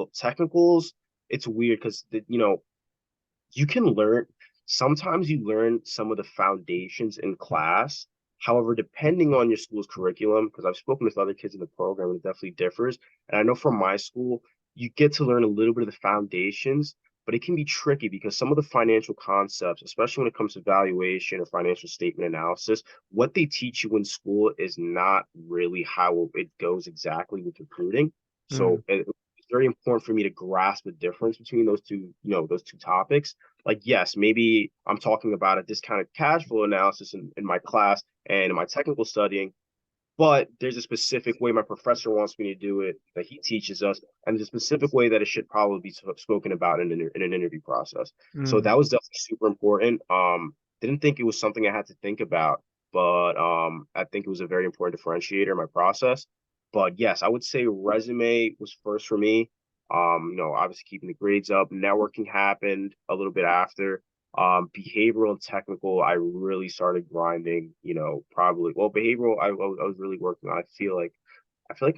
Well, technicals, it's weird because you can learn sometimes you learn some of the foundations in class. However, depending on your school's curriculum, because I've spoken with other kids in the program, and it definitely differs. And I know from my school, you get to learn a little bit of the foundations, but it can be tricky because some of the financial concepts, especially when it comes to valuation or financial statement analysis, what they teach you in school is not really how it goes exactly with recruiting. Mm, So it's very important for me to grasp the difference between those two topics. Like, yes, maybe I'm talking about a discounted cash flow analysis in my class and in my technical studying, but there's a specific way my professor wants me to do it that he teaches us, and there's a specific way that it should probably be spoken about in an interview process. So mm. that was definitely super important. Didn't think it was something I had to think about, but I think it was a very important differentiator in my process. But yes, I would say resume was first for me. Obviously keeping the grades up. Networking happened a little bit after. Behavioral and technical, I really started grinding, probably, well, behavioral, I was really working on. I feel like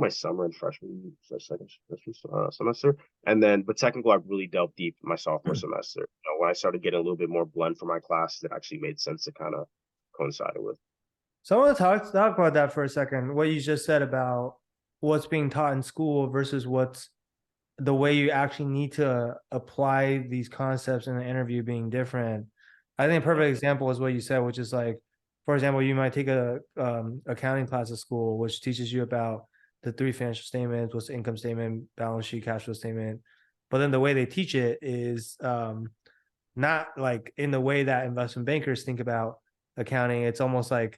my summer and second freshman semester, and then, but technical, I really delved deep in my sophomore semester. When I started getting a little bit more blend for my classes, it actually made sense to kind of coincide with. So I want to talk about that for a second. What you just said about what's being taught in school versus what's the way you actually need to apply these concepts in the interview being different. I think a perfect example is what you said, which is like, for example, you might take a accounting class at school, which teaches you about the three financial statements, what's the income statement, balance sheet, cash flow statement. But then the way they teach it is not like in the way that investment bankers think about accounting. It's almost like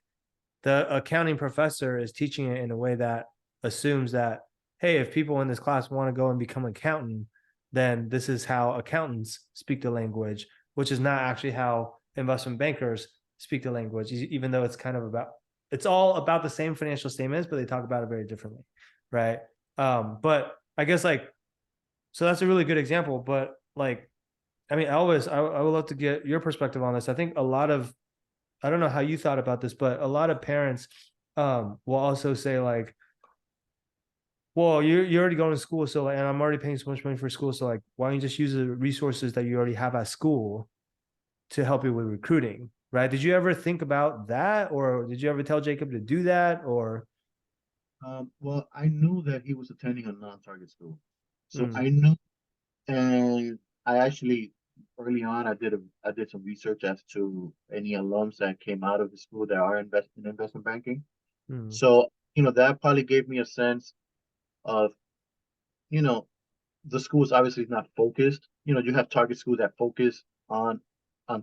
the accounting professor is teaching it in a way that assumes that, hey, if people in this class want to go and become an accountant, then this is how accountants speak the language, which is not actually how investment bankers speak the language, even though it's all about the same financial statements, but they talk about it very differently, right? But I guess like, so that's a really good example. But like, I mean, Elvis, I would love to get your perspective on this. I think a lot of, I don't know how you thought about this, but a lot of parents will also say like, well, you're already going to school, so like, and I'm already paying so much money for school, so like, why don't you just use the resources that you already have at school to help you with recruiting, right? Did you ever think about that, or did you ever tell Jacob to do that, or? Well, I knew that he was attending a non-target school, so Mm, I knew, and I actually early on I did some research as to any alums that came out of the school that are in investment banking. mm, So that probably gave me a sense of you know the school is obviously not focused. You have target schools that focus on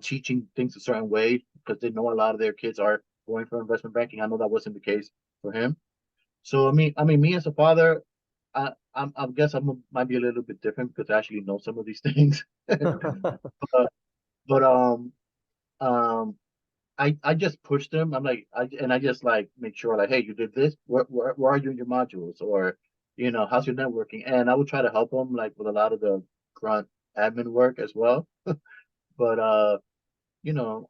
teaching things a certain way because they know a lot of their kids are going for investment banking. I know that wasn't the case for him. So I mean, me as a father, I guess might be a little bit different because I actually know some of these things. but but um, I just pushed them. I just like make sure like, hey, you did this. Where are you in your modules? Or how's your networking? And I would try to help them like with a lot of the grunt admin work as well. But you know,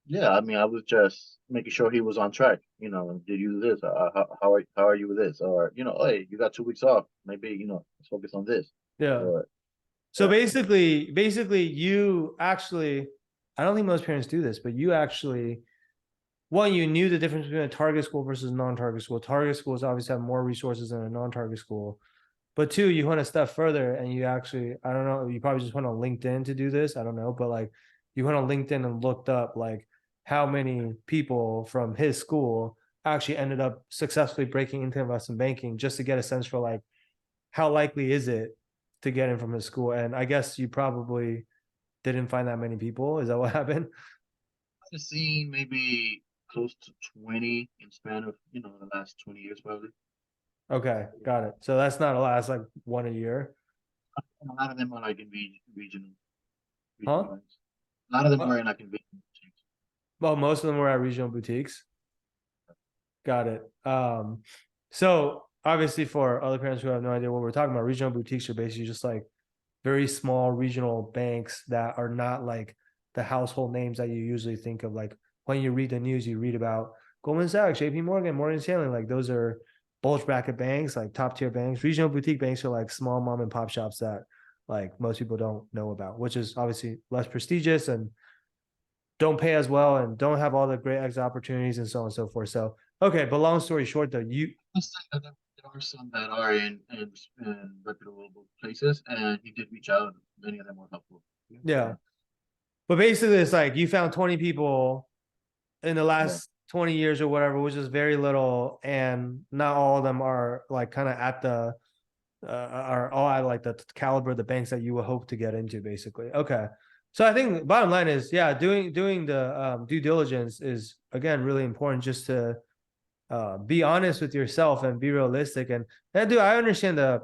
yeah, I mean, I was just making sure he was on track. Did you do this? How are you with this? Or hey, you got 2 weeks off. Maybe let's focus on this. yeah. Or So yeah, basically, you actually, I don't think most parents do this, but you actually, one, you knew the difference between a target school versus non-target school. Target schools obviously have more resources than a non-target school. But two, you went a step further and you actually, I don't know, you probably just went on LinkedIn to do this. I don't know, but like you went on LinkedIn and looked up like how many people from his school actually ended up successfully breaking into investment banking just to get a sense for like how likely is it to get in from his school. And I guess you probably didn't find that many people. Is that what happened? I've seen maybe close to 20 in span of the last 20 years probably. Okay, got it. So that's not a lot. That's like one a year. And a lot of them are like in regional Huh? banks. A lot of them Uh, are in like in regional banks. Well, most of them were at regional boutiques. Got it. So obviously for other parents who have no idea what we're talking about, regional boutiques are basically just like very small regional banks that are not like the household names that you usually think of. Like when you read the news, you read about Goldman Sachs, JP Morgan, Morgan Stanley. Like those are bulge bracket banks, like top tier banks. Regional boutique banks are like small mom and pop shops that like most people don't know about, which is obviously less prestigious and don't pay as well and don't have all the great exit opportunities and so on and so forth. So, okay, but long story short, though, There are some that are in reputable places, and he did reach out. Many of them were helpful. yeah. But basically, it's like you found 20 people in the last 20 years or whatever, which is very little, and not all of them are like kind of at the are all at like the caliber of the banks that you would hope to get into, basically. Okay. So I think bottom line is, yeah, doing the due diligence is again really important, just to be honest with yourself and be realistic. And dude, I understand the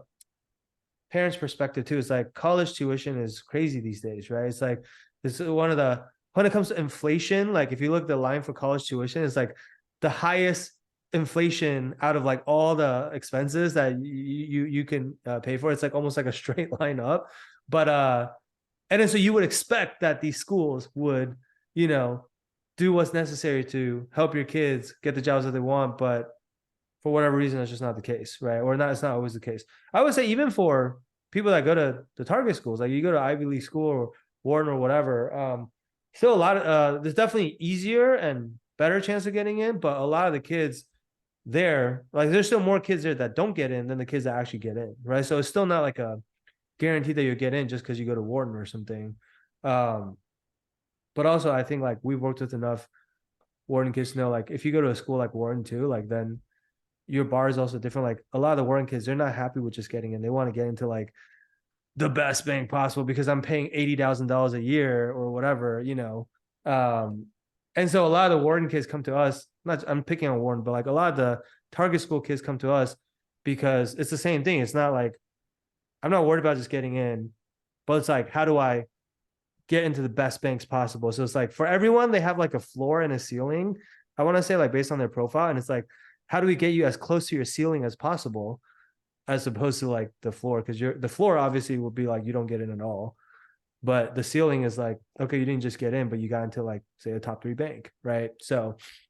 parents' perspective too. It's like college tuition is crazy these days, right? It's like this is one of the when it comes to inflation, like if you look at the line for college tuition, it's like the highest inflation out of like all the expenses that you can pay for. It's like almost like a straight line up. But and then so you would expect that these schools would, you know, do what's necessary to help your kids get the jobs that they want, but for whatever reason, that's just not the case, right? Or not, it's not always the case. I would say even for people that go to the target schools, like you go to Ivy League school or Wharton or whatever, still a lot of there's definitely easier and better chance of getting in, but a lot of the kids there, like there's still more kids there that don't get in than the kids that actually get in, right? So it's still not like a guarantee that you'll get in just because you go to Wharton or something. But also I think like we've worked with enough Wharton kids to know, like if you go to a school like Wharton too, like then your bar is also different. Like a lot of the Wharton kids, they're not happy with just getting in. They want to get into like the best bank possible because I'm paying $80,000 a year or whatever, you know. And so a lot of the Wharton kids come to us. Not I'm picking on Wharton, but like a lot of the target school kids come to us because it's the same thing. It's not like I'm not worried about just getting in, but it's like how do I get into the best banks possible? So it's like for everyone, they have like a floor and a ceiling. I want to say like based on their profile, and it's like how do we get you as close to your ceiling as possible, as opposed to like the floor? Because the floor obviously will be like you don't get in at all, but the ceiling is like okay, you didn't just get in, but you got into like say a top 3 bank, right? So